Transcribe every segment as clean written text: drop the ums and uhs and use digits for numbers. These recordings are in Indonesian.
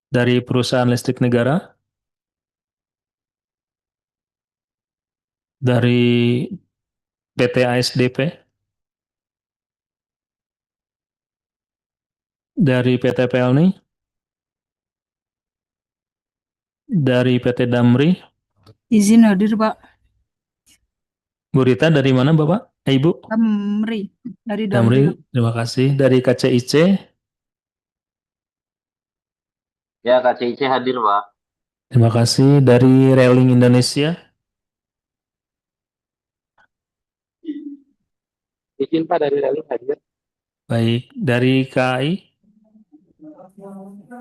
Dari perusahaan listrik negara, dari PT ASDP, dari PT PLNI, dari PT Damri. Izin hadir, Pak. Bu Rita dari mana Bapak? Ibu? Damri. Dari Damri, Damri, Pak. terima kasih. Dari KCIC, Ya, KCIC hadir, Pak. terima kasih. Dari Railing Indonesia, Izin Pak dari Rally hadir. baik. Dari KAI,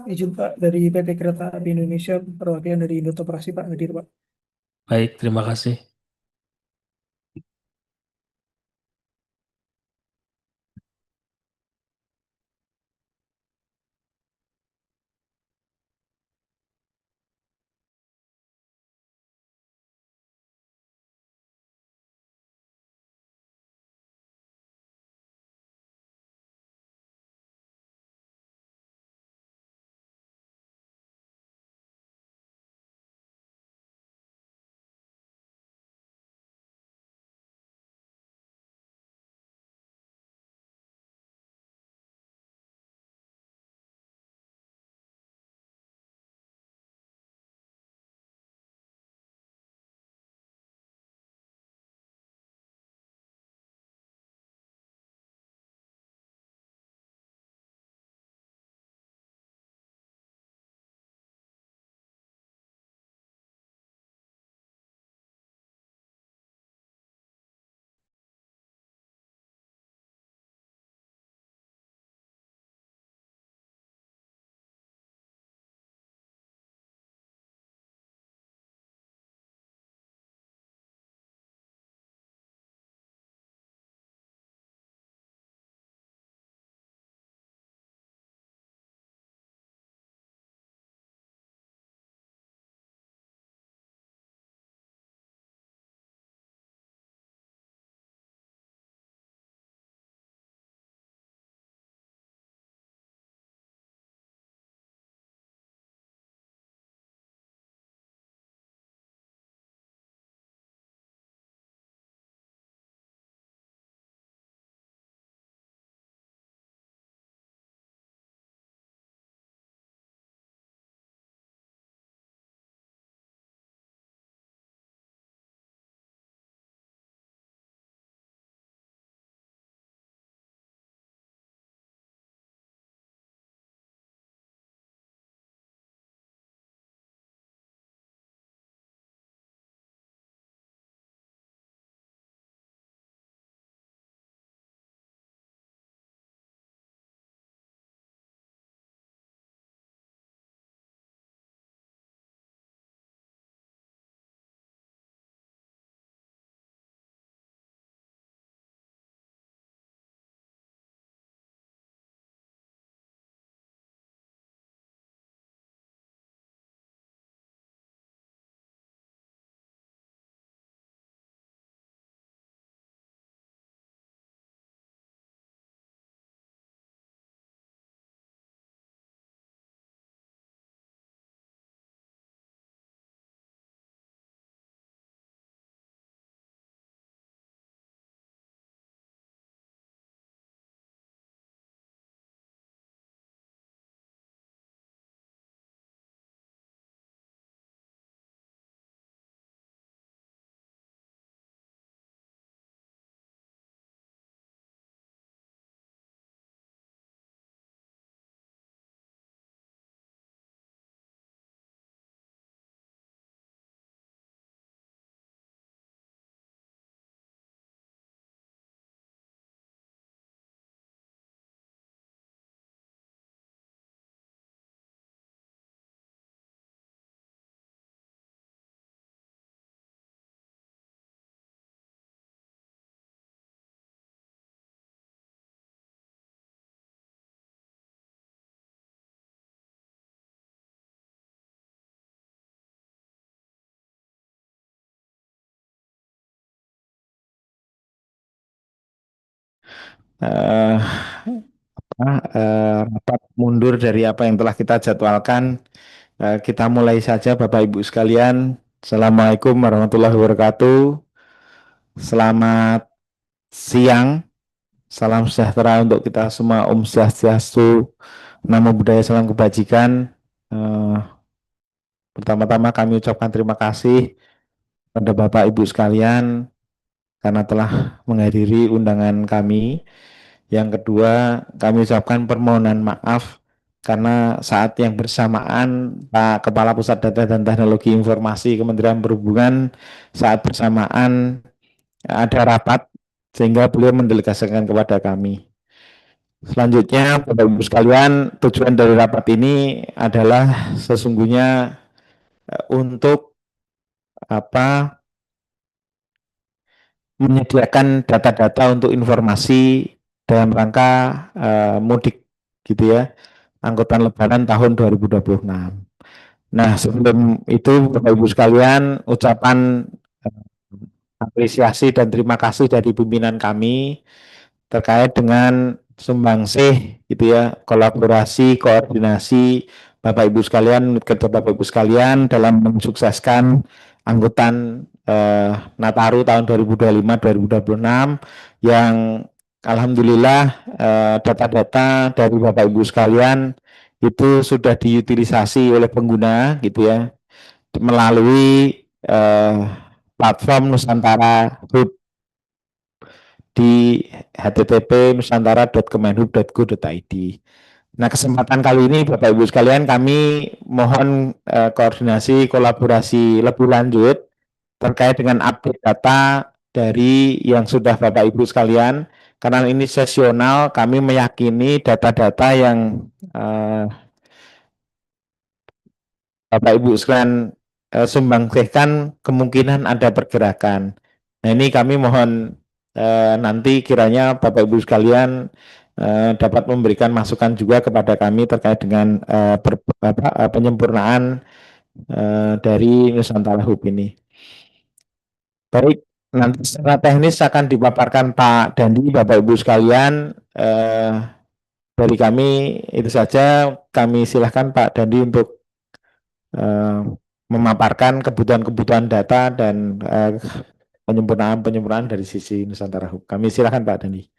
Izin Pak dari PT Kereta Api Indonesia, perwakilan dari Unit Operasi Pak hadir Pak. baik, terima kasih. Eh, rapat mundur dari apa yang telah kita jadwalkan. Kita mulai saja Bapak Ibu sekalian. Assalamualaikum warahmatullahi wabarakatuh. Selamat siang. Salam sejahtera untuk kita semua. Om Swastiastu, Namo Buddhaya, Salam Kebajikan. Pertama-tama kami ucapkan terima kasih pada Bapak Ibu sekalian karena telah menghadiri undangan kami. Yang kedua, kami ucapkan permohonan maaf karena saat yang bersamaan Pak Kepala Pusat Data dan Teknologi Informasi Kementerian Perhubungan saat bersamaan ada rapat sehingga beliau mendelegasikan kepada kami. Selanjutnya, Bapak Ibu sekalian, tujuan dari rapat ini adalah sesungguhnya untuk menyediakan data-data untuk informasi dalam rangka mudik gitu ya, angkutan lebaran tahun 2026. Nah, sebelum itu Bapak Ibu sekalian, ucapan apresiasi dan terima kasih dari pimpinan kami terkait dengan sumbangsih gitu ya, kolaborasi, koordinasi Bapak Ibu sekalian, ketua Bapak Ibu sekalian dalam mensukseskan angkutan Nataru tahun 2025-2026 yang alhamdulillah data-data dari Bapak Ibu sekalian itu sudah diutilisasi oleh pengguna gitu ya melalui platform Nusantara Hub di http://nusantara.kemenhub.go.id. Nah, kesempatan kali ini Bapak Ibu sekalian kami mohon koordinasi kolaborasi lebih lanjut terkait dengan update data dari yang sudah Bapak Ibu sekalian, karena ini sesional, kami meyakini data-data yang Bapak Ibu sekalian sumbangsihkan kemungkinan ada pergerakan. Nah, ini kami mohon nanti kiranya Bapak Ibu sekalian dapat memberikan masukan juga kepada kami terkait dengan penyempurnaan dari Nusantara Hub ini. Baik, nanti secara teknis akan dipaparkan Pak Dandi, Bapak Ibu sekalian. Dari kami itu saja, kami silahkan Pak Dandi untuk memaparkan kebutuhan-kebutuhan data dan penyempurnaan dari sisi Nusantara Hub. Kami silakan Pak Dandi.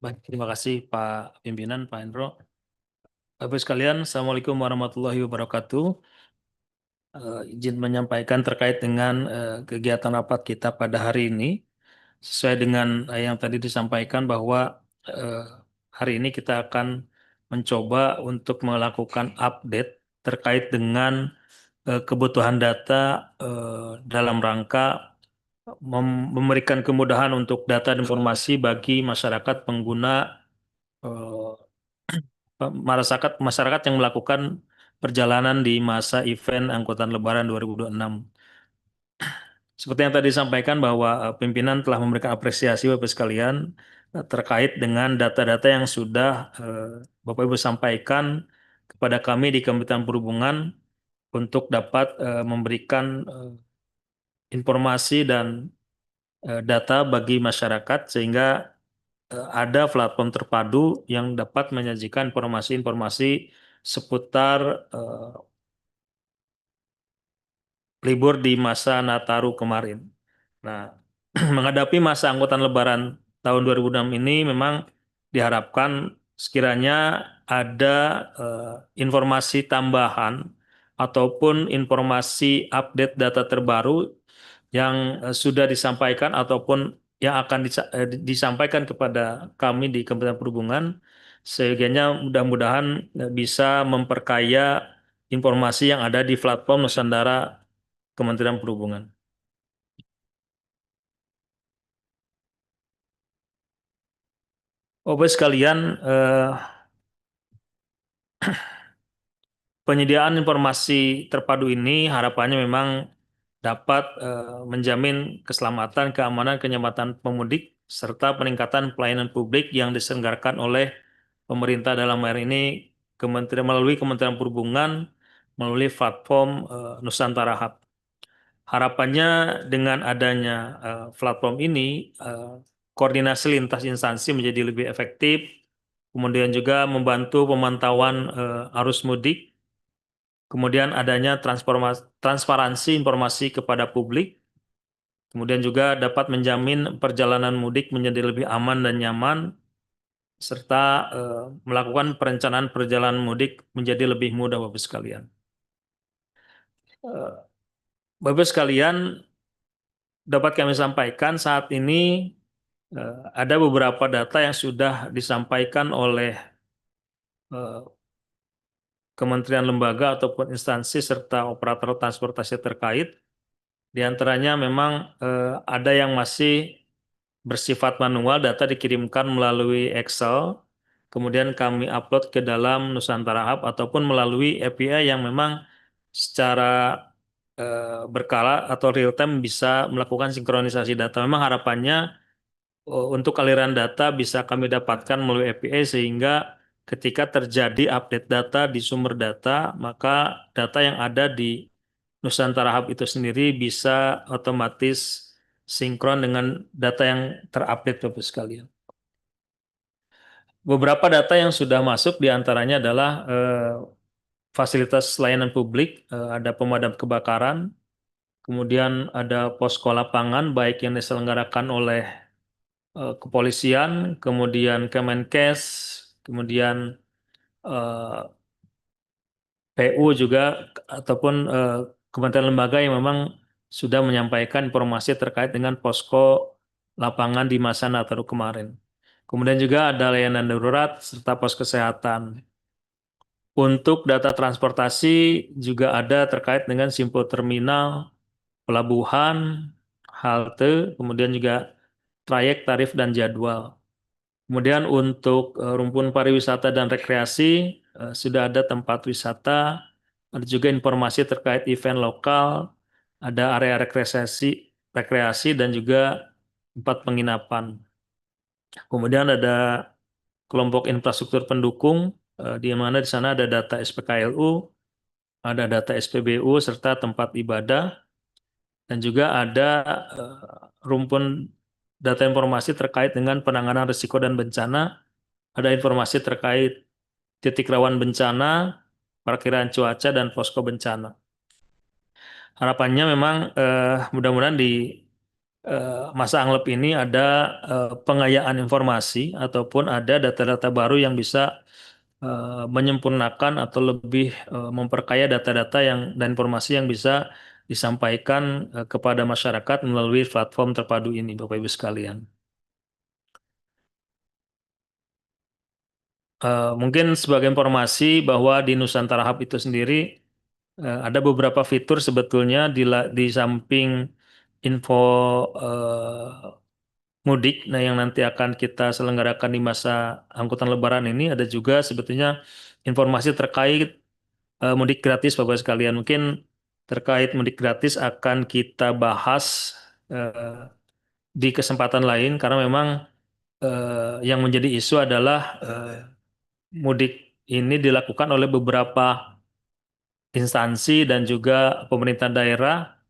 Baik, terima kasih Pak Pimpinan, Pak Hendro. Bapak sekalian, Assalamualaikum warahmatullahi wabarakatuh. Izin menyampaikan terkait dengan kegiatan rapat kita pada hari ini. Sesuai dengan yang tadi disampaikan bahwa hari ini kita akan mencoba untuk melakukan update terkait dengan kebutuhan data dalam rangka memberikan kemudahan untuk data dan informasi bagi masyarakat pengguna masyarakat yang melakukan perjalanan di masa event angkutan Lebaran 2026. Seperti yang tadi disampaikan bahwa pimpinan telah memberikan apresiasi Bapak sekalian terkait dengan data-data yang sudah Bapak Ibu sampaikan kepada kami di Kementerian Perhubungan untuk dapat memberikan informasi dan data bagi masyarakat sehingga ada platform terpadu yang dapat menyajikan informasi-informasi seputar libur di masa Nataru kemarin. Nah, menghadapi masa angkutan Lebaran tahun 2006 ini memang diharapkan sekiranya ada informasi tambahan ataupun informasi update data terbaru yang sudah disampaikan ataupun yang akan disampaikan kepada kami di Kementerian Perhubungan sehingga mudah-mudahan bisa memperkaya informasi yang ada di platform Nusantara Kementerian Perhubungan. Bapak sekalian, penyediaan informasi terpadu ini harapannya memang dapat menjamin keselamatan, keamanan, kenyamanan pemudik, serta peningkatan pelayanan publik yang diselenggarakan oleh pemerintah dalam hal ini melalui Kementerian Perhubungan, melalui platform Nusantara Hub. Harapannya dengan adanya platform ini, koordinasi lintas instansi menjadi lebih efektif, kemudian juga membantu pemantauan arus mudik, kemudian adanya transparansi informasi kepada publik, kemudian juga dapat menjamin perjalanan mudik menjadi lebih aman dan nyaman, serta melakukan perencanaan perjalanan mudik menjadi lebih mudah, Bapak sekalian. Bapak sekalian, dapat kami sampaikan saat ini ada beberapa data yang sudah disampaikan oleh kementerian lembaga ataupun instansi serta operator transportasi terkait. Di antaranya memang ada yang masih bersifat manual, data dikirimkan melalui Excel, kemudian kami upload ke dalam Nusantara Hub ataupun melalui API yang memang secara berkala atau real time bisa melakukan sinkronisasi data. Memang harapannya untuk aliran data bisa kami dapatkan melalui API sehingga ketika terjadi update data di sumber data, maka data yang ada di Nusantara Hub itu sendiri bisa otomatis sinkron dengan data yang terupdate, Bapak sekalian. Beberapa data yang sudah masuk diantaranya adalah fasilitas layanan publik, ada pemadam kebakaran, kemudian ada posko lapangan baik yang diselenggarakan oleh kepolisian, kemudian Kemenkes, kemudian PU juga ataupun kementerian lembaga yang memang sudah menyampaikan informasi terkait dengan posko lapangan di masa Nataru kemarin. Kemudian juga ada layanan darurat serta pos kesehatan. Untuk data transportasi juga ada terkait dengan simpul terminal, pelabuhan, halte, kemudian juga trayek, tarif, dan jadwal. Kemudian untuk rumpun pariwisata dan rekreasi, sudah ada tempat wisata, ada juga informasi terkait event lokal, ada area rekreasi dan juga tempat penginapan. Kemudian ada kelompok infrastruktur pendukung, di mana di sana ada data SPKLU, ada data SPBU, serta tempat ibadah, dan juga ada rumpun data informasi terkait dengan penanganan risiko dan bencana, ada informasi terkait titik rawan bencana, perkiraan cuaca, dan posko bencana. Harapannya memang mudah-mudahan di masa anglep ini ada pengayaan informasi ataupun ada data-data baru yang bisa menyempurnakan atau lebih memperkaya data-data dan informasi yang bisa disampaikan kepada masyarakat melalui platform terpadu ini, Bapak Ibu sekalian. Mungkin sebagai informasi bahwa di Nusantara Hub itu sendiri ada beberapa fitur sebetulnya di samping info mudik, nah yang nanti akan kita selenggarakan di masa angkutan Lebaran ini, ada juga sebetulnya informasi terkait mudik gratis, Bapak sekalian. Mungkin terkait mudik gratis akan kita bahas di kesempatan lain karena memang yang menjadi isu adalah mudik ini dilakukan oleh beberapa instansi dan juga pemerintah daerah,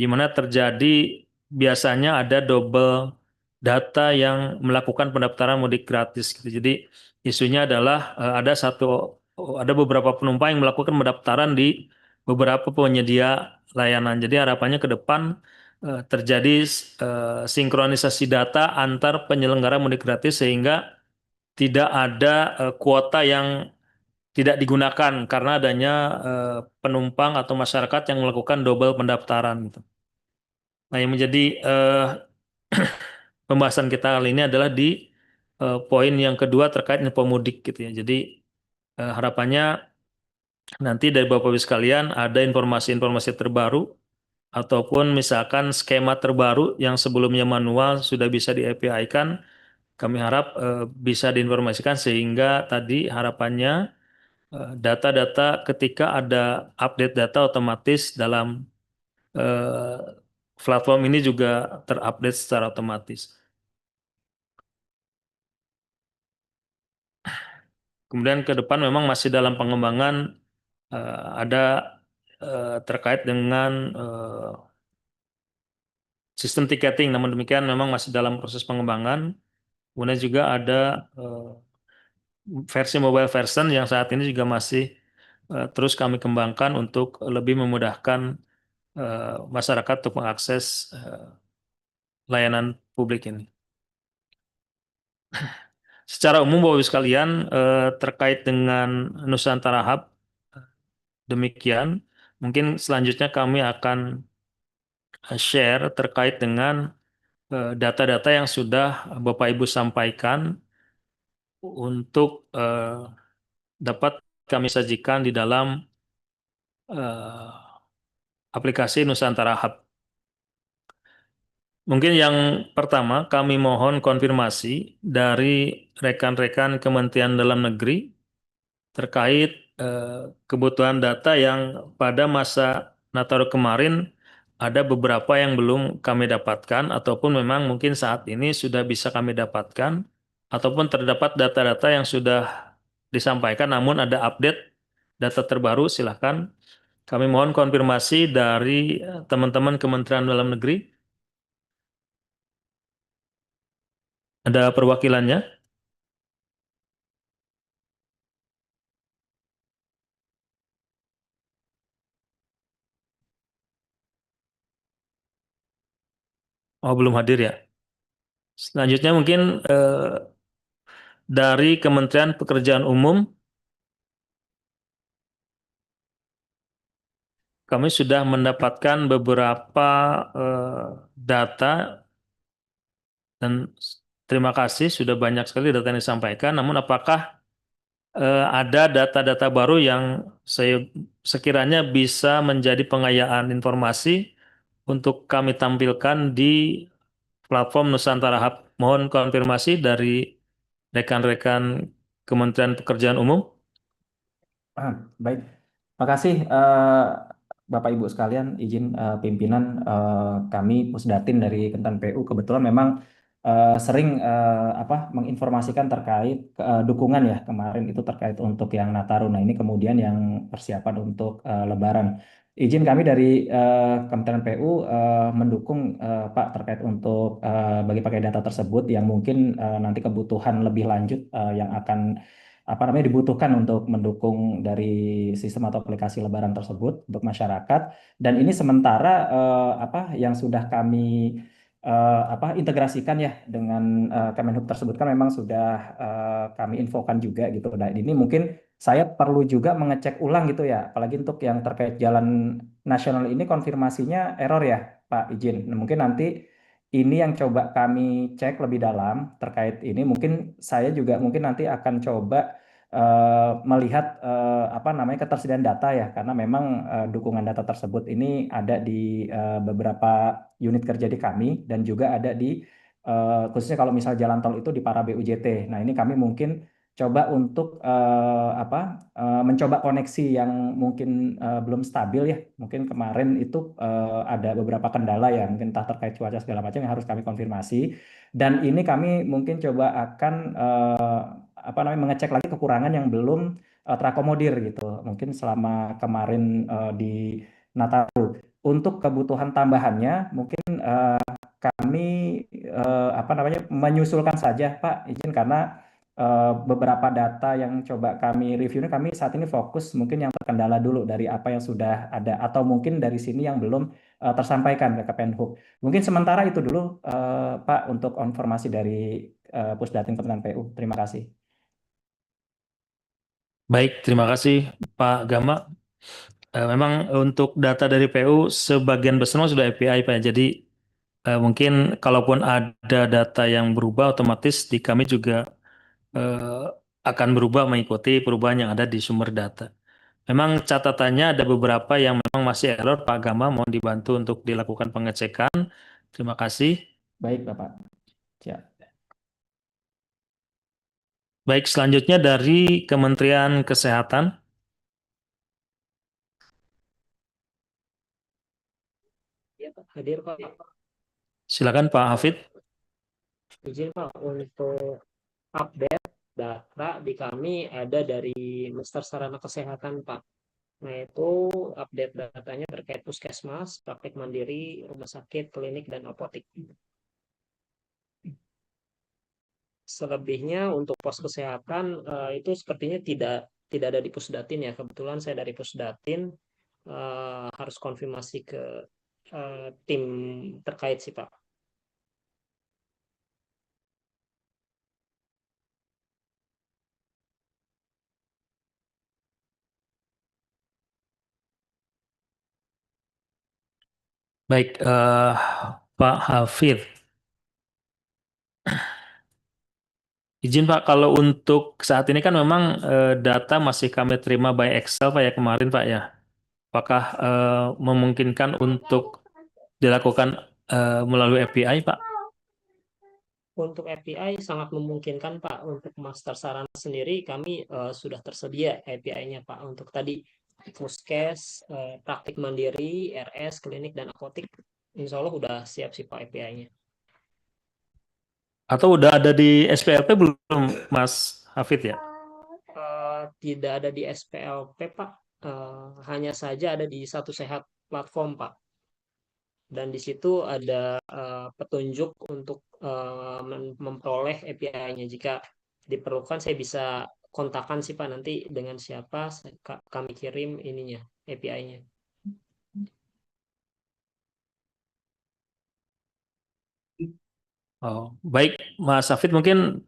di mana terjadi biasanya ada double data yang melakukan pendaftaran mudik gratis gitu. Jadi isunya adalah ada beberapa penumpang yang melakukan pendaftaran di beberapa penyedia layanan. Jadi harapannya ke depan terjadi sinkronisasi data antar penyelenggara mudik gratis sehingga tidak ada kuota yang tidak digunakan karena adanya penumpang atau masyarakat yang melakukan double pendaftaran gitu. Nah, yang menjadi pembahasan kita kali ini adalah di poin yang kedua terkait info mudik gitu ya. Jadi harapannya nanti dari Bapak Ibu sekalian ada informasi-informasi terbaru ataupun misalkan skema terbaru yang sebelumnya manual sudah bisa di API-kan. Kami harap bisa diinformasikan sehingga tadi harapannya data-data ketika ada update data otomatis dalam eh, platform ini juga terupdate secara otomatis. Kemudian ke depan memang masih dalam pengembangan, ada terkait dengan sistem tiketing, namun demikian memang masih dalam proses pengembangan. Kemudian juga ada versi mobile version yang saat ini juga masih terus kami kembangkan untuk lebih memudahkan masyarakat untuk mengakses layanan publik ini. Secara umum Bapak Ibu sekalian, terkait dengan Nusantara Hub demikian. Mungkin selanjutnya kami akan share terkait dengan data-data yang sudah Bapak Ibu sampaikan untuk dapat kami sajikan di dalam aplikasi Nusantara Hub. Mungkin yang pertama kami mohon konfirmasi dari rekan-rekan Kementerian Dalam Negeri terkait kebutuhan data yang pada masa Nataru kemarin ada beberapa yang belum kami dapatkan ataupun memang mungkin saat ini sudah bisa kami dapatkan ataupun terdapat data-data yang sudah disampaikan namun ada update data terbaru. Silahkan kami mohon konfirmasi dari teman-teman Kementerian Dalam Negeri. Ada perwakilannya? Oh, belum hadir ya. Selanjutnya mungkin dari Kementerian Pekerjaan Umum, kami sudah mendapatkan beberapa data dan terima kasih sudah banyak sekali data yang disampaikan. Namun apakah ada data-data baru yang sekiranya bisa menjadi pengayaan informasi untuk kami tampilkan di platform Nusantara Hub? Mohon konfirmasi dari rekan-rekan Kementerian Pekerjaan Umum. Baik, makasih Bapak Ibu sekalian, izin pimpinan kami Pusdatin dari Kementerian PU kebetulan memang sering menginformasikan terkait dukungan ya kemarin itu terkait untuk yang Nataru. Nah ini kemudian yang persiapan untuk Lebaran. Izin kami dari Kementerian PU mendukung Pak terkait untuk bagi pakai data tersebut yang mungkin nanti kebutuhan lebih lanjut yang akan dibutuhkan untuk mendukung dari sistem atau aplikasi Lebaran tersebut untuk masyarakat. Dan ini sementara yang sudah kami integrasikan ya dengan Kemenhub tersebut kan memang sudah kami infokan juga gitu. Nah ini mungkin saya perlu juga mengecek ulang gitu ya, apalagi untuk yang terkait jalan nasional ini konfirmasinya error ya Pak, izin. Nah, mungkin nanti ini yang coba kami cek lebih dalam terkait ini. Mungkin saya juga mungkin nanti akan coba melihat ketersediaan data ya, karena memang dukungan data tersebut ini ada di beberapa unit kerja di kami dan juga ada di khususnya kalau misal jalan tol itu di para BUJT. Nah ini kami mungkin coba untuk mencoba koneksi yang mungkin belum stabil ya. Mungkin kemarin itu ada beberapa kendala ya, mungkin entah terkait cuaca segala macam yang harus kami konfirmasi. Dan ini kami mungkin coba akan mengecek lagi kekurangan yang belum terakomodir gitu. Mungkin selama kemarin di Nataru. Untuk kebutuhan tambahannya mungkin kami menyusulkan saja Pak, izin karena beberapa data yang coba kami review ini kami saat ini fokus mungkin yang terkendala dulu dari apa yang sudah ada atau mungkin dari sini yang belum tersampaikan ke Kemenhub. Mungkin sementara itu dulu Pak untuk informasi dari Pusdatin Kementerian PU. Terima kasih. Baik, terima kasih Pak Gama. Memang untuk data dari PU sebagian besar sudah API Pak. Jadi mungkin kalaupun ada data yang berubah otomatis di kami juga akan berubah mengikuti perubahan yang ada di sumber data. Memang catatannya ada beberapa yang memang masih error Pak Gama, mohon dibantu untuk dilakukan pengecekan. Terima kasih. Baik Bapak. Siap. Baik, selanjutnya dari Kementerian Kesehatan. hadir Pak. Silakan Pak Hafid. Izin Pak, untuk update data di kami ada dari Master Sarana Kesehatan Pak. Nah itu update datanya terkait puskesmas, praktek mandiri, rumah sakit, klinik, dan apotik. Selebihnya untuk pos kesehatan itu sepertinya tidak ada di Pusdatin ya. Kebetulan saya dari Pusdatin harus konfirmasi ke tim terkait sih Pak. Baik, Pak Hafid. Izin Pak, kalau untuk saat ini kan memang data masih kami terima by Excel Pak ya kemarin Pak ya. Apakah memungkinkan untuk dilakukan melalui API Pak? Untuk API sangat memungkinkan Pak. Untuk Master Sarana sendiri kami sudah tersedia API-nya Pak. Untuk tadi puskes, praktik mandiri, RS, klinik, dan apotik. Insya Allah udah siap sih Pak API-nya. Atau udah ada di SPLP belum Mas Hafid ya? Tidak ada di SPLP Pak. Hanya saja ada di Satu Sehat platform Pak. Dan di situ ada petunjuk untuk memperoleh API-nya. Jika diperlukan saya bisa kontakkan sih Pak nanti dengan siapa kami kirim ininya API-nya. Oh, baik Mas Hafid mungkin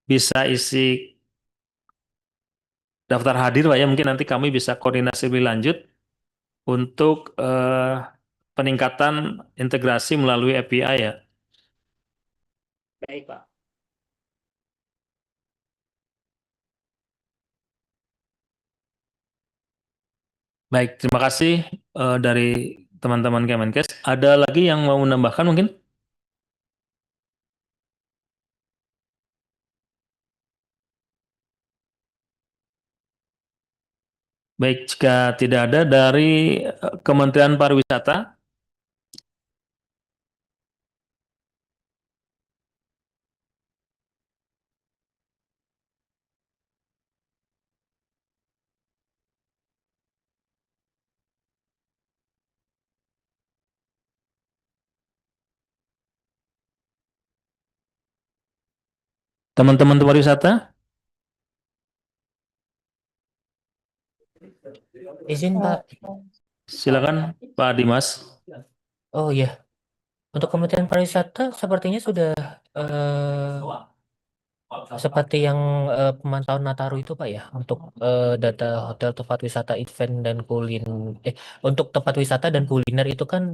bisa isi daftar hadir Pak ya. Mungkin nanti kami bisa koordinasi lebih lanjut untuk peningkatan integrasi melalui API ya. Baik Pak. Baik, terima kasih dari teman-teman Kemenkes. Ada lagi yang mau menambahkan mungkin? Baik, jika tidak ada dari Kementerian Pariwisata, teman-teman pariwisata, Izin Pak. silakan Pak Dimas. Oh iya, untuk Kementerian Pariwisata sepertinya sudah seperti yang pemantauan Nataru itu Pak ya, untuk data hotel, tempat wisata, event dan untuk tempat wisata dan kuliner itu kan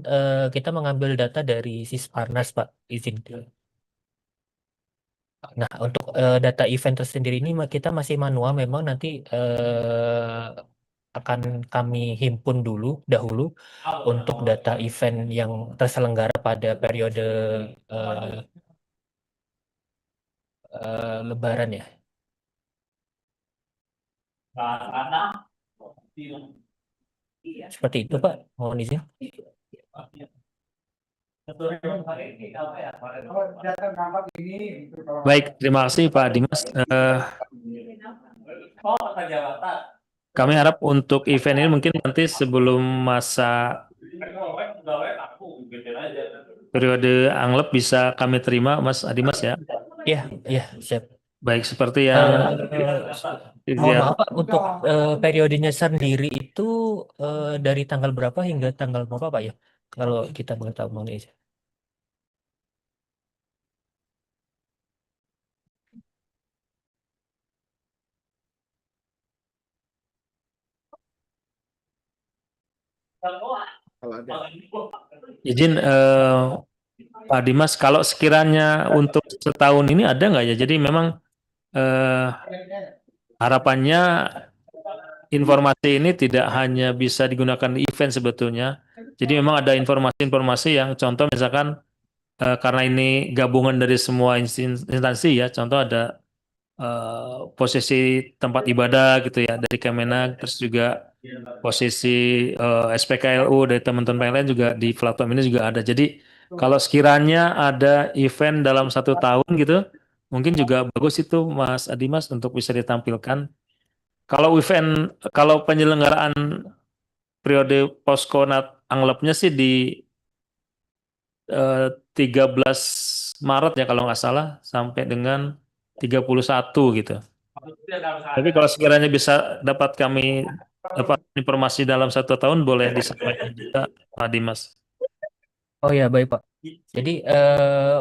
kita mengambil data dari Sisparnas Pak, izin. Nah, untuk data event tersendiri ini kita masih manual, memang nanti akan kami himpun dahulu untuk data event yang terselenggara pada periode Lebaran ya. Seperti itu Pak, mohon izin. Baik, terima kasih Pak Dimas. Kami harap untuk event ini mungkin nanti sebelum masa periode anglep bisa kami terima Mas Adimas ya. Iya, siap. Baik, seperti yang Mohon maaf Pak, untuk periodenya sendiri itu dari tanggal berapa hingga tanggal berapa Pak ya? Kalau kita mengetahui mengenai itu. izin Pak Dimas, kalau sekiranya untuk setahun ini ada nggak ya? Jadi memang harapannya informasi ini tidak hanya bisa digunakan di event sebetulnya. Jadi memang ada informasi-informasi yang contoh misalkan karena ini gabungan dari semua instansi ya, contoh ada posisi tempat ibadah gitu ya dari Kemenak, terus juga posisi SPKLU dari teman-teman yang lain juga di platform ini juga ada. Jadi kalau sekiranya ada event dalam 1 tahun gitu, mungkin juga bagus itu Mas Adimas untuk bisa ditampilkan. Kalau penyelenggaraan periode posko anggapnya sih di 13 Maret ya kalau nggak salah sampai dengan 31 gitu. Tapi kalau sekiranya bisa dapat kami dapat informasi dalam 1 tahun boleh disampaikan juga Pak Dimas. Oh ya, baik Pak. Jadi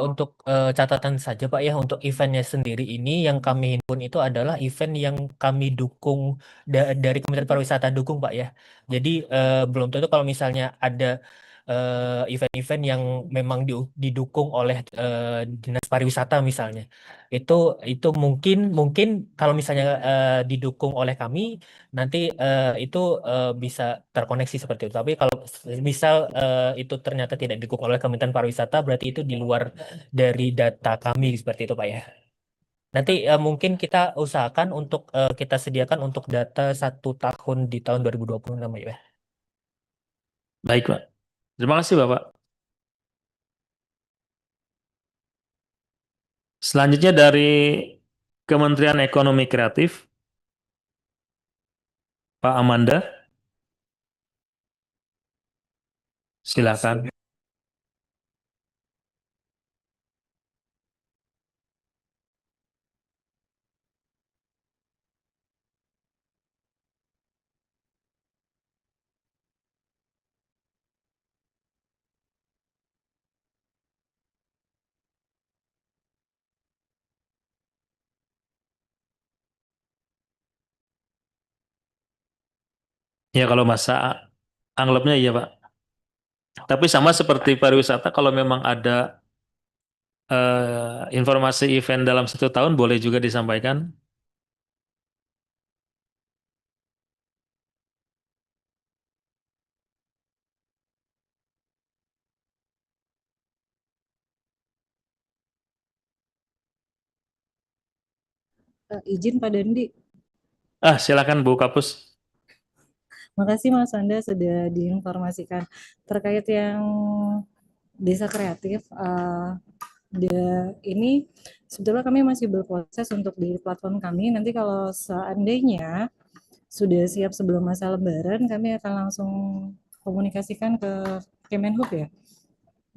untuk catatan saja Pak ya, untuk eventnya sendiri ini yang kami himpun itu adalah event yang kami dukung dari Kementerian Pariwisata dukung Pak ya. Jadi belum tentu kalau misalnya ada event-event yang memang didukung oleh Dinas Pariwisata misalnya. Itu mungkin kalau misalnya didukung oleh kami nanti itu bisa terkoneksi seperti itu. Tapi kalau misal itu ternyata tidak didukung oleh Kementerian Pariwisata, berarti itu di luar dari data kami seperti itu, Pak ya. Nanti mungkin kita usahakan untuk kita sediakan untuk data 1 tahun di tahun 2026 ya. Baik, Pak. Terima kasih, Bapak. Selanjutnya dari Kementerian Ekonomi Kreatif, Pak Amanda. Silakan. Ya kalau masa anggapnya iya Pak. Tapi sama seperti pariwisata kalau memang ada informasi event dalam 1 tahun boleh juga disampaikan. Izin Pak Dandi. Silakan Bu Kapus. Makasih Mas Anda sudah diinformasikan terkait yang desa kreatif. Ini sebetulnya kami masih berproses untuk di platform kami. Nanti kalau seandainya sudah siap sebelum masa Lebaran, kami akan langsung komunikasikan ke Kemenhub ya.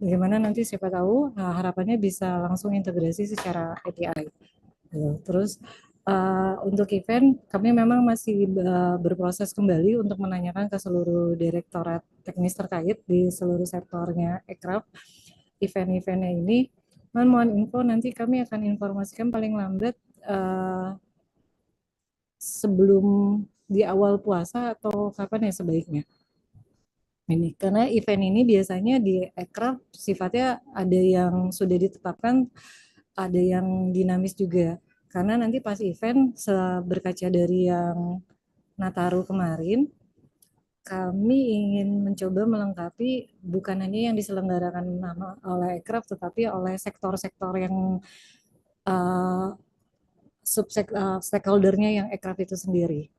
Bagaimana nanti siapa tahu harapannya bisa langsung integrasi secara API. Terus untuk event kami memang masih berproses kembali untuk menanyakan ke seluruh direktorat teknis terkait di seluruh sektornya Ekraf event-eventnya ini. Mohon info nanti kami akan informasikan paling lambat sebelum di awal puasa atau kapan ya sebaiknya. Ini karena event ini biasanya di Ekraf sifatnya ada yang sudah ditetapkan, ada yang dinamis juga. Karena nanti pas event berkaca dari yang Nataru kemarin, kami ingin mencoba melengkapi bukan hanya yang diselenggarakan oleh Ekraf, tetapi oleh sektor-sektor yang stakeholdernya yang Ekraf itu sendiri.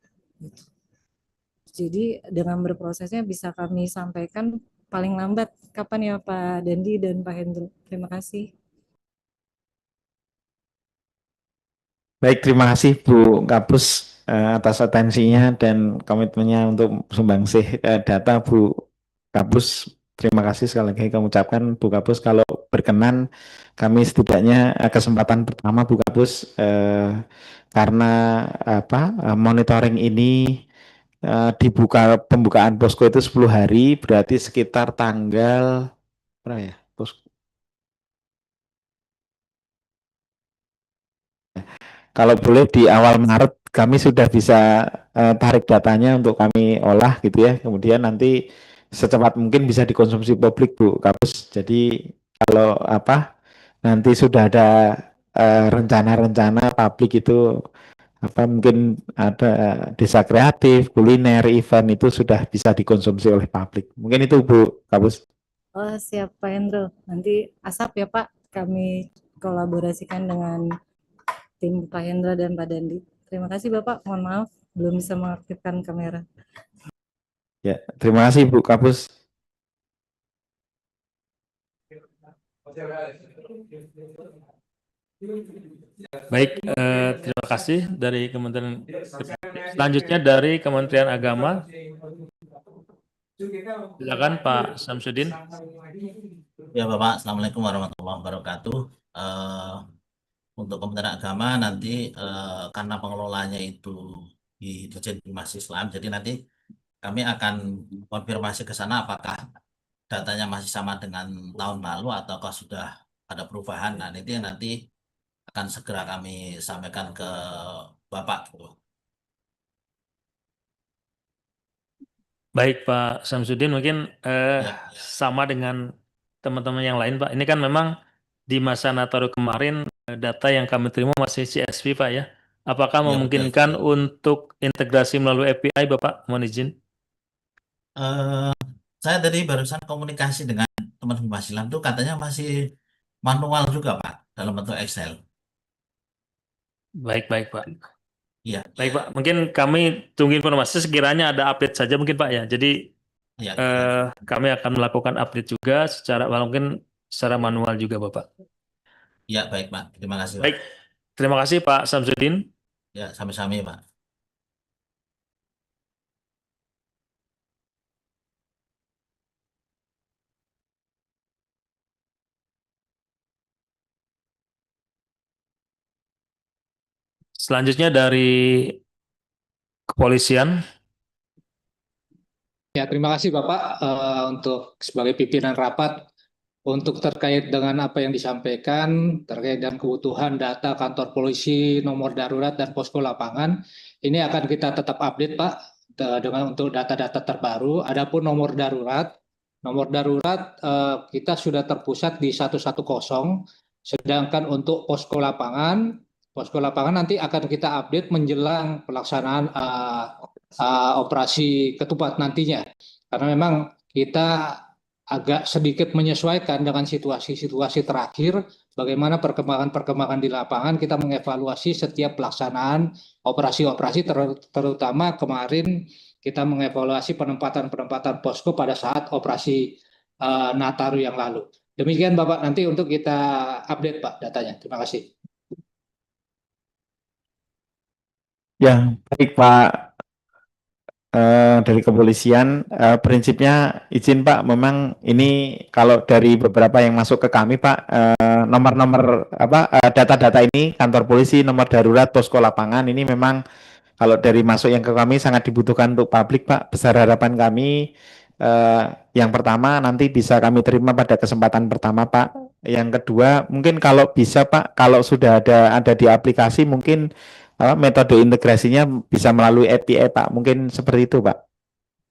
Jadi dengan berprosesnya bisa kami sampaikan paling lambat kapan ya Pak Dandi dan Pak Hendro. Terima kasih. Baik, terima kasih Bu Kapus atas atensinya dan komitmennya untuk sumbangsih data Bu Kapus. Terima kasih sekali lagi kami ucapkan Bu Kapus. Kalau berkenan kami setidaknya kesempatan pertama Bu Kapus karena monitoring ini dibuka pembukaan posko itu 10 hari berarti sekitar tanggal berapa ya? Kalau boleh di awal Maret kami sudah bisa tarik datanya untuk kami olah gitu ya. Kemudian nanti secepat mungkin bisa dikonsumsi publik Bu Kapus. Jadi kalau nanti sudah ada rencana-rencana publik itu mungkin ada desa kreatif, kuliner, event itu sudah bisa dikonsumsi oleh publik. Mungkin itu Bu Kapus. Oh siap Pak Hendro. Nanti ASAP ya Pak. Kami kolaborasikan dengan tim Pak Hendra dan Pak Dandi. Terima kasih Bapak, mohon maaf. belum bisa mengaktifkan kamera. Ya, terima kasih Bu Kapus. Baik, terima kasih dari Kementerian. Selanjutnya dari Kementerian Agama, silakan Pak Samsudin. Ya Bapak, Assalamualaikum warahmatullahi wabarakatuh. Eh, untuk Kementerian Agama nanti karena pengelolanya itu di Dirjen Bimas Islam, jadi nanti kami akan konfirmasi ke sana apakah datanya masih sama dengan tahun lalu ataukah sudah ada perubahan. Nah, itu yang nanti akan segera kami sampaikan ke Bapak. Baik Pak Samsudin, mungkin Ya, sama dengan teman-teman yang lain Pak. Ini kan memang di masa Nataru kemarin data yang kami terima masih CSV Pak ya. Apakah ya betul. memungkinkan untuk integrasi melalui API Bapak? Mohon izin. Eh, saya tadi barusan komunikasi dengan teman Bimas Islam itu katanya masih manual juga Pak dalam bentuk Excel. Baik, baik Pak. Iya, Baik Pak, mungkin kami tunggu informasi sekiranya ada update saja mungkin Pak ya. Jadi iya. kami akan melakukan update juga secara mungkin secara manual juga Bapak. Ya, baik Pak. Terima kasih Pak. Baik, terima kasih Pak Samsudin. Ya, sami-sami Pak. Selanjutnya dari kepolisian. Ya, terima kasih Bapak untuk sebagai pimpinan rapat untuk terkait dengan apa yang disampaikan terkait dengan kebutuhan data kantor polisi, nomor darurat dan posko lapangan. Ini akan kita tetap update Pak dengan untuk data-data terbaru. Adapun nomor darurat kita sudah terpusat di 110, sedangkan untuk posko lapangan nanti akan kita update menjelang pelaksanaan operasi ketupat nantinya. Karena memang kita agak sedikit menyesuaikan dengan situasi-situasi terakhir, bagaimana perkembangan-perkembangan di lapangan, kita mengevaluasi setiap pelaksanaan operasi-operasi, terutama kemarin kita mengevaluasi penempatan-penempatan posko pada saat operasi Nataru yang lalu. Demikian Bapak, nanti untuk kita update Pak datanya. Terima kasih. Ya, baik Pak. Dari kepolisian, prinsipnya izin Pak, memang ini kalau dari beberapa yang masuk ke kami Pak, nomor-nomor data-data ini kantor polisi, nomor darurat, posko lapangan ini memang kalau dari masuk yang ke kami sangat dibutuhkan untuk publik Pak. Besar harapan kami yang pertama nanti bisa kami terima pada kesempatan pertama Pak. Yang kedua mungkin kalau bisa Pak, kalau sudah ada di aplikasi mungkin metode integrasinya bisa melalui API Pak. Mungkin seperti itu Pak.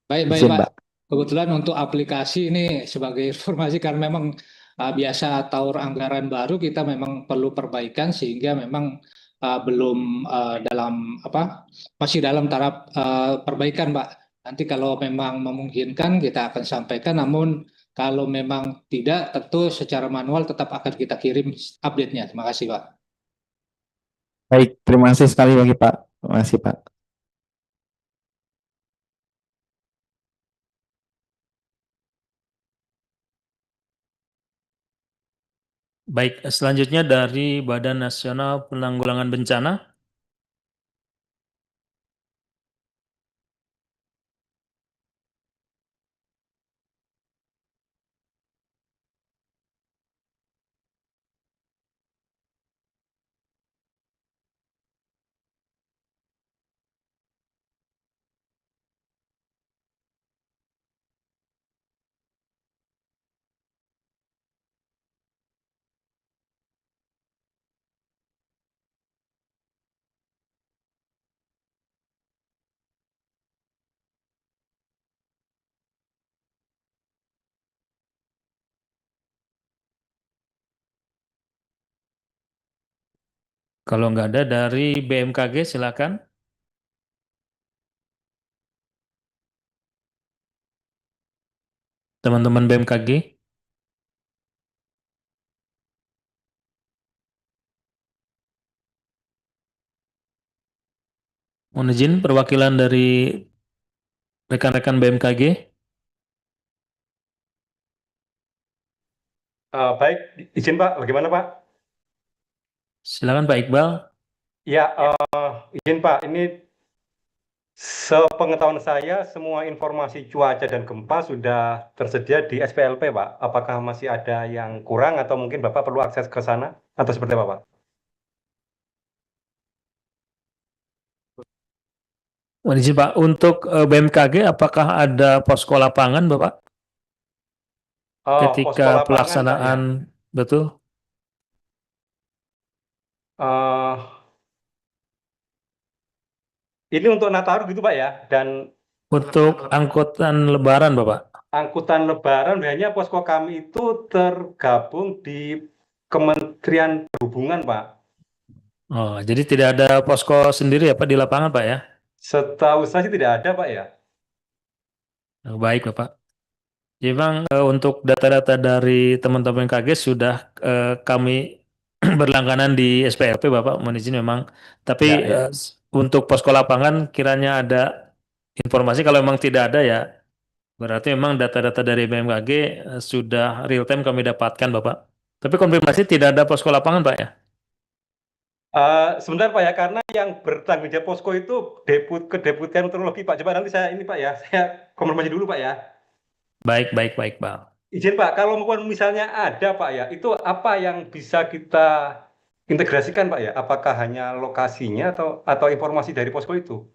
Baik, Izin, Pak. Pak. Kebetulan untuk aplikasi ini sebagai informasi karena memang biasa taur anggaran baru kita memang perlu perbaikan sehingga memang belum masih dalam taraf perbaikan Pak. Nanti kalau memang memungkinkan kita akan sampaikan, namun kalau memang tidak tentu secara manual tetap akan kita kirim update-nya. Terima kasih Pak. Baik, terima kasih sekali lagi Pak. Terima kasih Pak. Baik, selanjutnya dari Badan Nasional Penanggulangan Bencana. Kalau nggak ada dari BMKG silakan. Teman-teman BMKG. Mohon izin perwakilan dari rekan-rekan BMKG. Baik, izin Pak, bagaimana Pak? Silakan Pak Iqbal. Ya, izin Pak, ini sepengetahuan saya semua informasi cuaca dan gempa sudah tersedia di SPLP Pak. Apakah masih ada yang kurang atau mungkin Bapak perlu akses ke sana atau seperti apa Pak? Mohon izin Pak, untuk BMKG apakah ada posko lapangan Bapak Posko ketika lapangan Pak ya. pelaksanaan betul? Eh, ini untuk Nataru gitu Pak ya, dan Untuk angkutan lebaran Bapak. angkutan lebaran biasanya posko kami itu tergabung di Kementerian Perhubungan Pak. Oh, jadi tidak ada posko sendiri ya Pak di lapangan Pak ya? Setahu saya sih tidak ada Pak ya. Oh, baik Bapak. Jadi memang untuk data-data dari teman-teman KG sudah kami berlangganan di SPLP Bapak, mohon izin memang. Tapi Ya, ya. Untuk posko lapangan kiranya ada informasi, kalau memang tidak ada ya berarti memang data-data dari BMKG sudah real time kami dapatkan Bapak. Tapi konfirmasi tidak ada posko lapangan Pak ya? Sebentar Pak ya, karena yang bertanggung jawab posko itu Kedeputian Meteorologi Pak. Coba nanti saya ini Pak ya, saya konfirmasi dulu Pak ya. Baik Pak. Izin Pak, kalau misalnya ada Pak ya, itu apa yang bisa kita integrasikan Pak ya? Apakah hanya lokasinya atau informasi dari posko itu?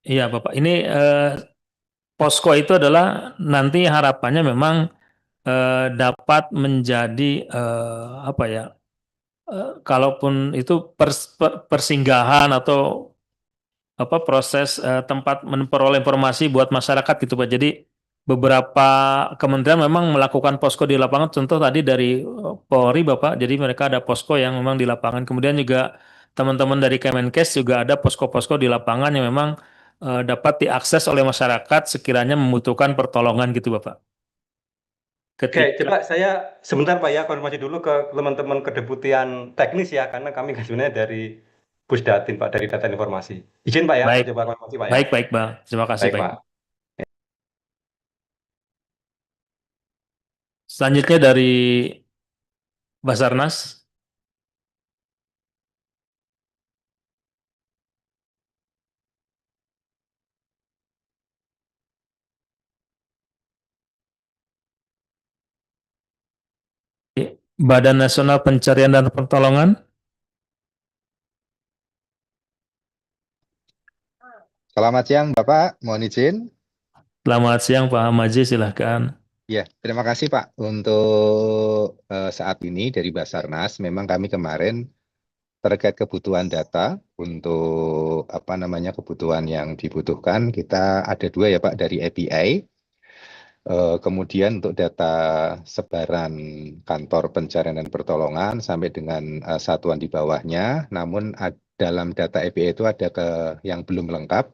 Iya Bapak, ini posko itu adalah nanti harapannya memang dapat menjadi apa ya? Kalaupun itu persinggahan atau apa proses tempat memperoleh informasi buat masyarakat gitu Pak. Jadi beberapa kementerian memang melakukan posko di lapangan. Contoh tadi dari Polri Bapak. Jadi mereka ada posko yang memang di lapangan. Kemudian juga teman-teman dari Kemenkes juga ada posko-posko di lapangan yang memang dapat diakses oleh masyarakat sekiranya membutuhkan pertolongan gitu Bapak. Oke, coba saya sebentar Pak ya, konfirmasi dulu ke teman-teman Kedeputian Teknis ya, karena kami sebenarnya dari Pusdatin Pak, dari Data Informasi. Izin Pak ya, Baik. saya coba konfirmasi Pak ya. Baik Bang, terima kasih Baik, Pak. Pak. Selanjutnya dari Basarnas. Badan Nasional Pencarian dan Pertolongan. Selamat siang Bapak, mohon izin. Selamat siang Pak Hamaji, silahkan. Ya, terima kasih Pak untuk saat ini dari Basarnas. Memang kami kemarin terkait kebutuhan data untuk kebutuhan yang dibutuhkan, kita ada dua ya Pak, dari API. Kemudian untuk data sebaran kantor pencarian dan pertolongan sampai dengan satuan di bawahnya. Namun dalam data API itu ada yang belum lengkap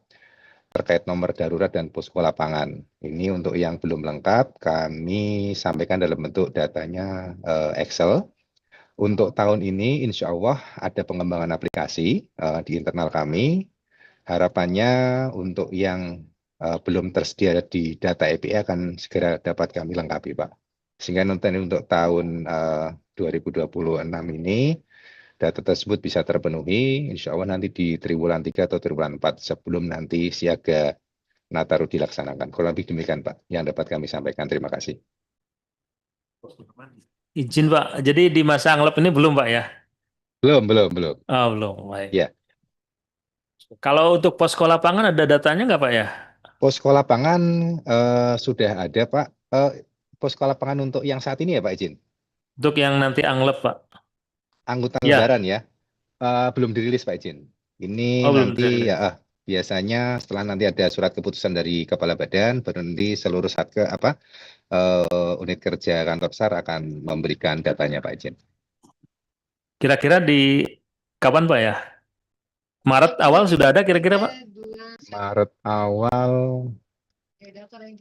terkait nomor darurat dan posko lapangan. Ini untuk yang belum lengkap, kami sampaikan dalam bentuk datanya Excel. Untuk tahun ini, insya Allah ada pengembangan aplikasi di internal kami. Harapannya untuk yang belum tersedia di data API akan segera dapat kami lengkapi, Pak. Sehingga nanti untuk tahun 2026 ini, data tersebut bisa terpenuhi, insya Allah nanti di triwulan 3 atau triwulan 4 sebelum nanti siaga Nataru dilaksanakan. Kurang lebih demikian Pak, yang dapat kami sampaikan. Terima kasih. Izin Pak, jadi di masa anglep ini belum Pak ya? Belum. Oh, belum, baik. Ya. Kalau untuk posko lapangan ada datanya nggak Pak ya? Posko lapangan sudah ada Pak. Posko lapangan untuk yang saat ini ya Pak izin? Untuk yang nanti anglep Pak? Angkutan lebaran ya? Belum dirilis Pak izin. Ini nanti ya biasanya setelah nanti ada surat keputusan dari Kepala Badan, baru nanti seluruh unit kerja kantor besar akan memberikan datanya Pak izin. Kira-kira di kapan Pak ya? Maret awal sudah ada kira-kira Pak? Maret awal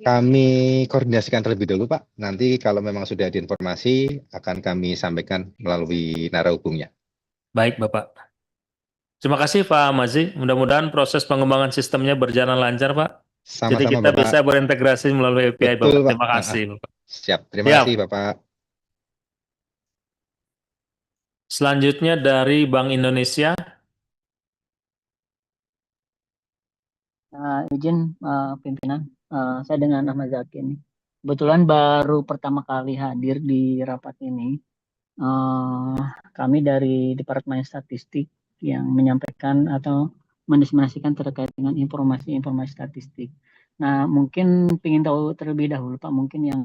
kami koordinasikan terlebih dahulu Pak. Nanti kalau memang sudah ada informasi akan kami sampaikan melalui narahubungnya. Baik Bapak. Terima kasih Pak Mazi. Mudah-mudahan proses pengembangan sistemnya berjalan lancar, Pak. Jadi Sama-sama kita Bapak. bisa berintegrasi melalui API, Betul Bapak. Pak. Terima kasih, Bapak. Siap. Terima Siap. kasih Bapak. Selanjutnya dari Bank Indonesia. Izin pimpinan, saya dengan Ahmad Zaki nih. Kebetulan baru pertama kali hadir di rapat ini. Kami dari Departemen Statistik yang menyampaikan atau mendiskriminasikan terkait dengan informasi-informasi statistik. Nah, mungkin ingin tahu terlebih dahulu Pak, mungkin yang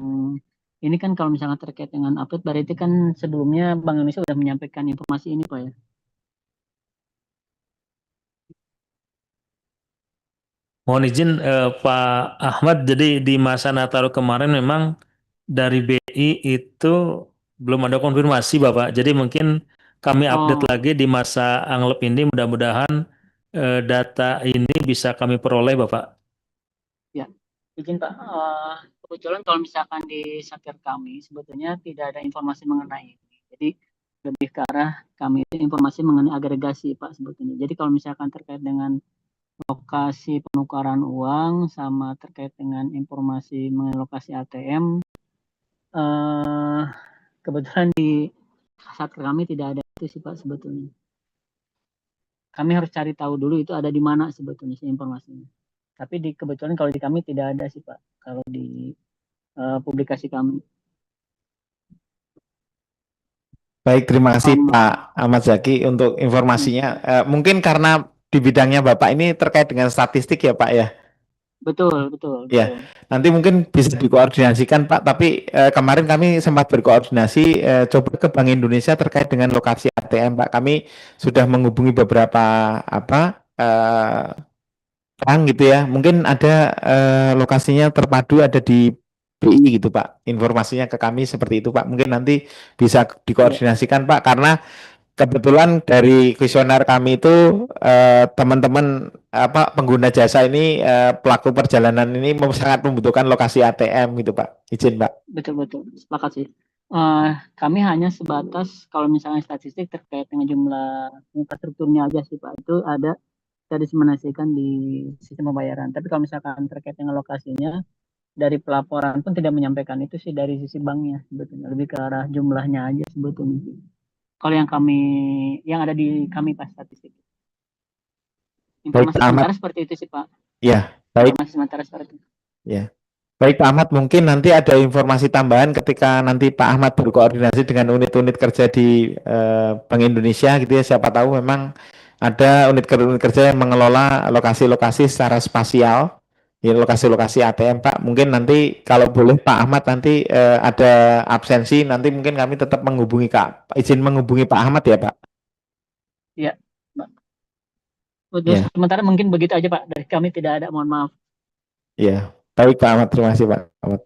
ini kan kalau misalnya terkait dengan update, berarti kan sebelumnya Bank Indonesia sudah menyampaikan informasi ini Pak ya? Mohon izin Pak Ahmad, jadi di masa Nataru kemarin memang dari BI itu belum ada konfirmasi Bapak. Jadi mungkin kami update lagi di masa Anglep ini, mudah-mudahan data ini bisa kami peroleh Bapak. Ya, izin Pak. Kebetulan kalau misalkan di satker kami sebetulnya tidak ada informasi mengenai ini. Jadi lebih ke arah kami itu informasi mengenai agregasi Pak sebetulnya. Jadi kalau misalkan terkait dengan lokasi penukaran uang sama terkait dengan informasi mengenai lokasi ATM, kebetulan di satker kami tidak ada itu sih Pak sebetulnya. Kami harus cari tahu dulu itu ada di mana sebetulnya sih informasinya. Tapi kebetulan kalau di kami tidak ada sih Pak, kalau di publikasi kami. Baik, terima kasih Pak Ahmad Zaki untuk informasinya. Mungkin karena di bidangnya Bapak ini terkait dengan statistik ya Pak ya? Betul, betul. Ya, nanti mungkin bisa dikoordinasikan Pak, tapi kemarin kami sempat berkoordinasi coba ke Bank Indonesia terkait dengan lokasi ATM Pak. Kami sudah menghubungi beberapa bank gitu ya. Mungkin ada lokasinya terpadu ada di BI gitu Pak. Informasinya ke kami seperti itu Pak. Mungkin nanti bisa dikoordinasikan Pak, karena kebetulan dari kuesioner kami itu teman-teman pengguna jasa ini pelaku perjalanan ini sangat membutuhkan lokasi ATM gitu Pak. Izin Pak. Betul, sepakat sih. Kami hanya sebatas kalau misalnya statistik terkait dengan jumlah infrastrukturnya aja sih Pak. Itu ada kita disimulasikan di sistem pembayaran. Tapi kalau misalkan terkait dengan lokasinya, dari pelaporan pun tidak menyampaikan itu sih dari sisi banknya sebetulnya. Lebih ke arah jumlahnya aja sebetulnya. Kalau yang ada di kami pas statistik. Informasi sementara seperti itu sih Pak. Ya, baik. Informasi sementara seperti itu. Ya. Baik Pak Ahmad, mungkin nanti ada informasi tambahan ketika nanti Pak Ahmad berkoordinasi dengan unit-unit kerja di Bank Indonesia gitu ya. Siapa tahu memang ada unit kerja yang mengelola lokasi-lokasi secara spasial, ya lokasi-lokasi ATM Pak. Mungkin nanti kalau boleh Pak Ahmad nanti ada absensi, nanti mungkin kami tetap menghubungi izin menghubungi Pak Ahmad ya Pak. Iya, Pak. Untuk sementara mungkin begitu aja Pak. Dari kami tidak ada, mohon maaf. Iya. Baik Pak Ahmad, terima kasih Pak Ahmad.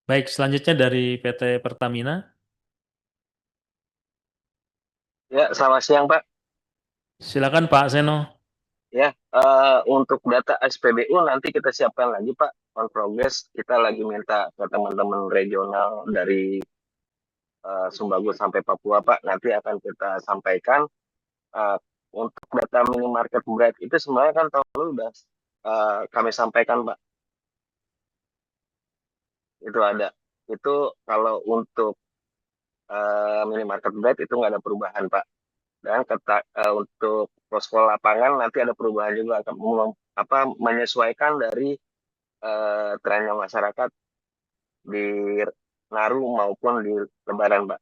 Baik, selanjutnya dari PT Pertamina. Ya, selamat siang Pak. Silakan Pak Seno. Ya, untuk data SPBU nanti kita siapkan lagi Pak, on progress. Kita lagi minta ke teman-teman regional dari Sumbawa sampai Papua Pak, nanti akan kita sampaikan. Untuk data minimarket bread itu sebenarnya kan tahun lalu udah kami sampaikan Pak. Itu ada. Itu kalau untuk minimarket bread itu nggak ada perubahan Pak. Dan untuk posko lapangan nanti ada perubahan juga, akan menyesuaikan dari trennya masyarakat di Naru maupun di Lebaran Pak.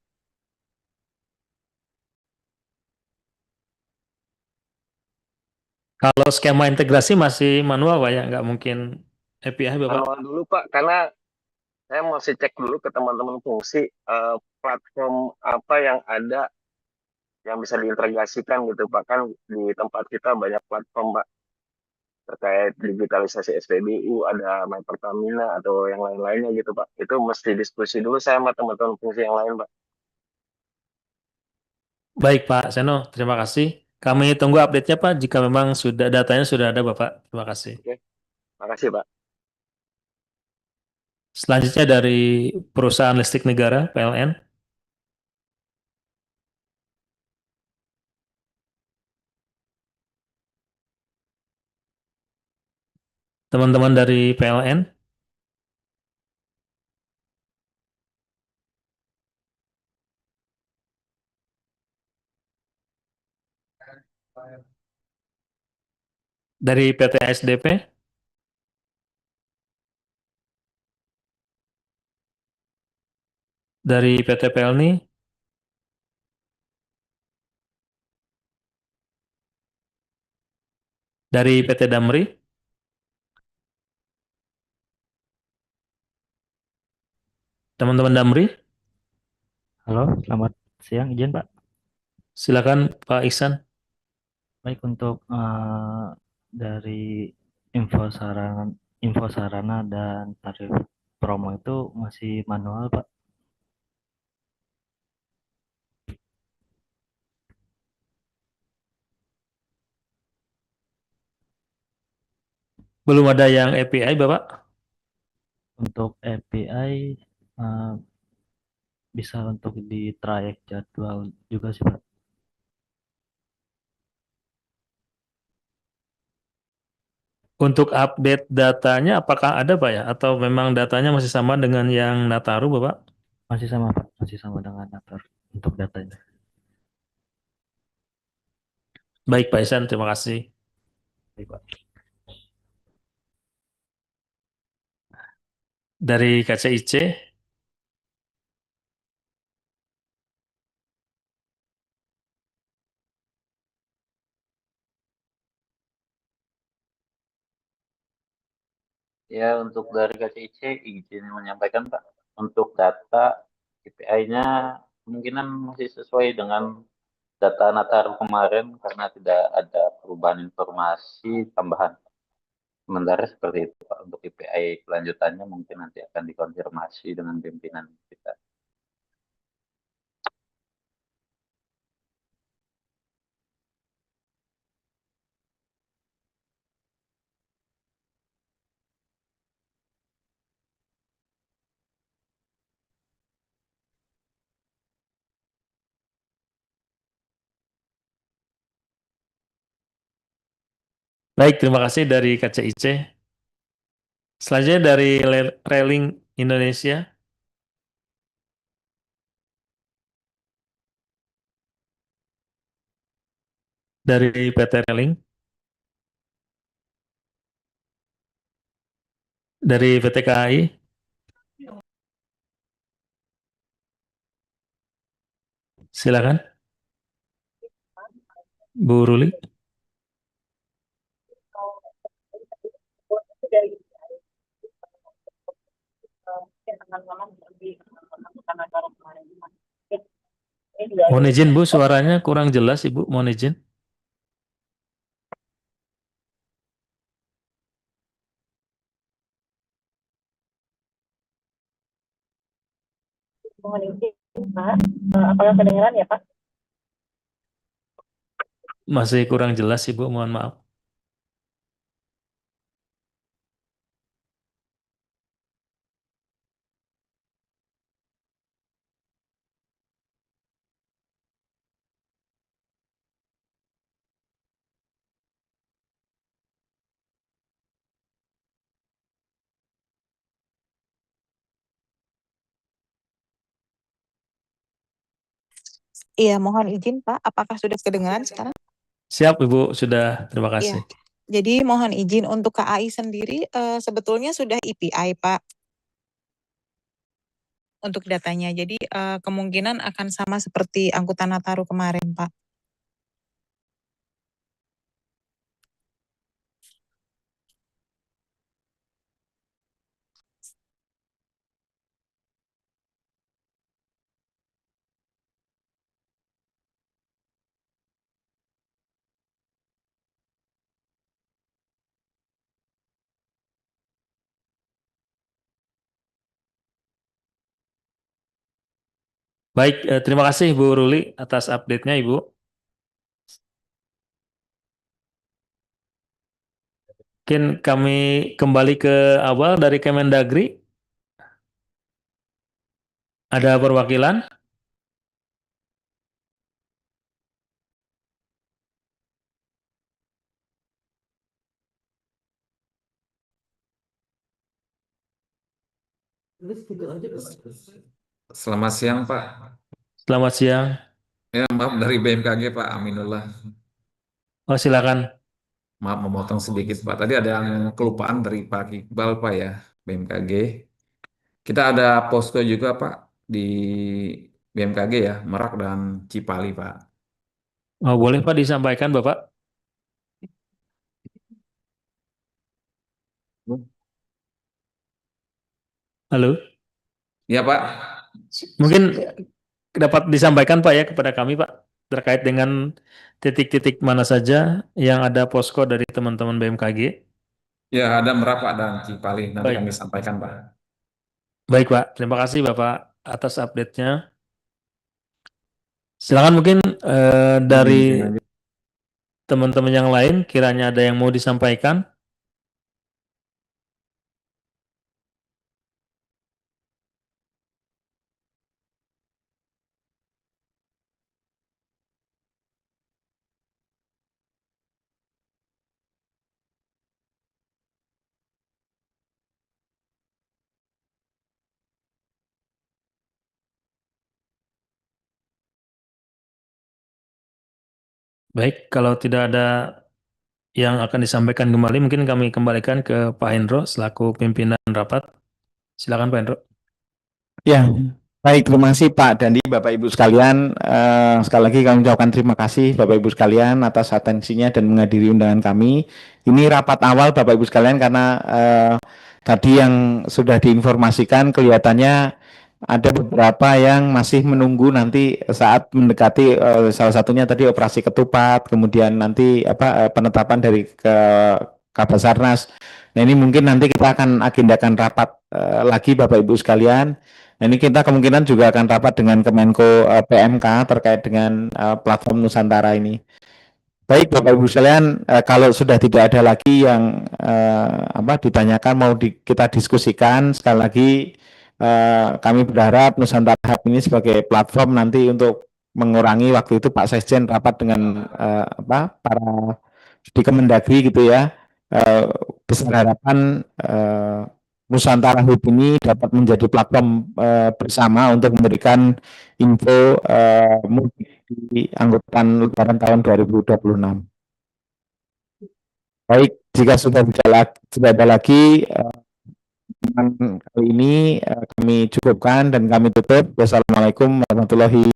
Kalau skema integrasi masih manual Pak ya, nggak mungkin API Bapak? Manual dulu Pak, karena saya masih cek dulu ke teman-teman fungsi platform apa yang ada yang bisa diintegrasikan gitu Pak. Kan di tempat kita banyak platform Pak terkait digitalisasi SPBU, ada My Pertamina atau yang lain-lainnya gitu Pak. Itu mesti diskusi dulu saya sama teman-teman fungsi yang lain Pak. Baik Pak Seno, terima kasih. Kami tunggu update-nya Pak jika memang sudah datanya sudah ada Bapak. Terima kasih. Oke, makasih Pak. Selanjutnya dari Perusahaan Listrik Negara PLN. Teman-teman dari PLN. Dari PT ASDP. Dari PT PLNI. Dari PT Damri. Teman-teman Damri. Halo, selamat siang, izin Pak. Silakan Pak Iksan. Baik untuk dari info sarana dan tarif promo itu masih manual Pak. Belum ada yang API Bapak? Untuk API bisa untuk di trayek jadwal juga sih Pak. Untuk update datanya apakah ada Pak ya? Atau memang datanya masih sama dengan yang Nataru Bapak? Masih sama Pak, masih sama dengan Natar untuk datanya. Baik Pak Iksan, terima kasih. Baik Pak. Dari KCIC. Ya, untuk dari KCIC izin menyampaikan Pak, untuk data KPI-nya kemungkinan masih sesuai dengan data Nataru kemarin karena tidak ada perubahan informasi tambahan. Sementara seperti itu Pak, untuk KPI kelanjutannya mungkin nanti akan dikonfirmasi dengan pimpinan kita. Baik, terima kasih dari KCIC. Selanjutnya dari Railing Indonesia. Dari PT Railing. Dari PT KAI. Silakan. Bu Ruli. Mohon izin Bu, suaranya kurang jelas Ibu, mohon izin. Mohon izin, Pak. Apakah kedengaran ya, Pak? Masih kurang jelas Ibu, mohon maaf. Iya, mohon izin Pak, apakah sudah kedengaran sekarang? Siap Ibu, sudah. Terima Iya, kasih. jadi mohon izin untuk KAI sendiri sebetulnya sudah EPI Pak untuk datanya. Jadi kemungkinan akan sama seperti angkutan Nataru kemarin Pak. Baik, terima kasih Bu Ruli atas update-nya Ibu. Mungkin kami kembali ke awal dari Kemendagri. Ada perwakilan? Selamat siang Pak. Selamat siang. Ya maaf dari BMKG Pak Aminullah. Oh, silakan. Maaf memotong sedikit Pak. Tadi ada yang kelupaan dari Pak Iqbal Pak ya BMKG. Kita ada posko juga Pak di BMKG ya Merak dan Cipali Pak. Oh, boleh Pak disampaikan Bapak? Halo? Ya Pak. Mungkin dapat disampaikan Pak ya kepada kami Pak terkait dengan titik-titik mana saja yang ada posko dari teman-teman BMKG. Ya ada Merak Pak dan Cipali. Nanti Baik. kami sampaikan Pak. Baik Pak, terima kasih Bapak atas update-nya. Silakan mungkin dari teman-teman yang lain kiranya ada yang mau disampaikan. Baik, kalau tidak ada yang akan disampaikan kembali, mungkin kami kembalikan ke Pak Hendro selaku pimpinan rapat. Silakan Pak Hendro. Ya, baik, terima kasih Pak Dandi, Bapak Ibu sekalian. Sekali lagi kami ucapkan terima kasih Bapak Ibu sekalian atas atensinya dan menghadiri undangan kami. Ini rapat awal Bapak Ibu sekalian karena tadi yang sudah diinformasikan kelihatannya ada beberapa yang masih menunggu nanti saat mendekati salah satunya tadi operasi ketupat, kemudian nanti penetapan dari ke Kabasarnas. Nah ini mungkin nanti kita akan agendakan rapat lagi Bapak Ibu sekalian. Nah, ini kita kemungkinan juga akan rapat dengan Kemenko PMK terkait dengan platform Nusantara ini. Baik Bapak Ibu sekalian, kalau sudah tidak ada lagi yang ditanyakan mau kita diskusikan, sekali lagi kami berharap Nusantara Hub ini sebagai platform nanti untuk mengurangi waktu itu Pak Sekjen rapat dengan para di Kemendagri gitu ya. Besar harapan Nusantara Hub ini dapat menjadi platform bersama untuk memberikan info mudik di angkutan lebaran tahun 2026. Baik, jika sudah ada lagi kali ini kami cukupkan dan kami tutup. Wassalamualaikum warahmatullahi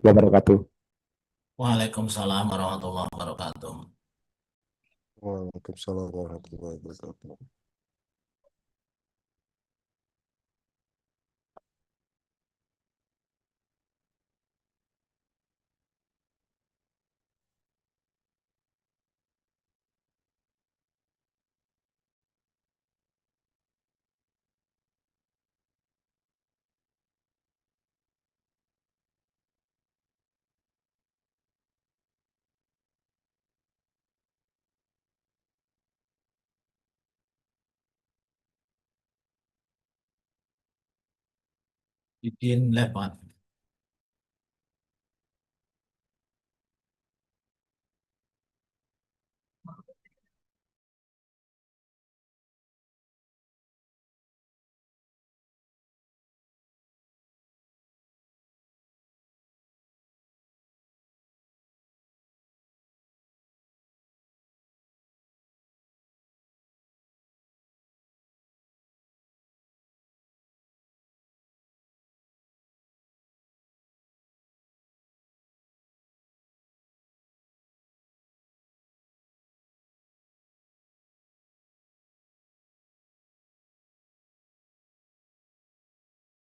wabarakatuh. Waalaikumsalam warahmatullahi wabarakatuh. Waalaikumsalam warahmatullahi wabarakatuh. Izin lewat.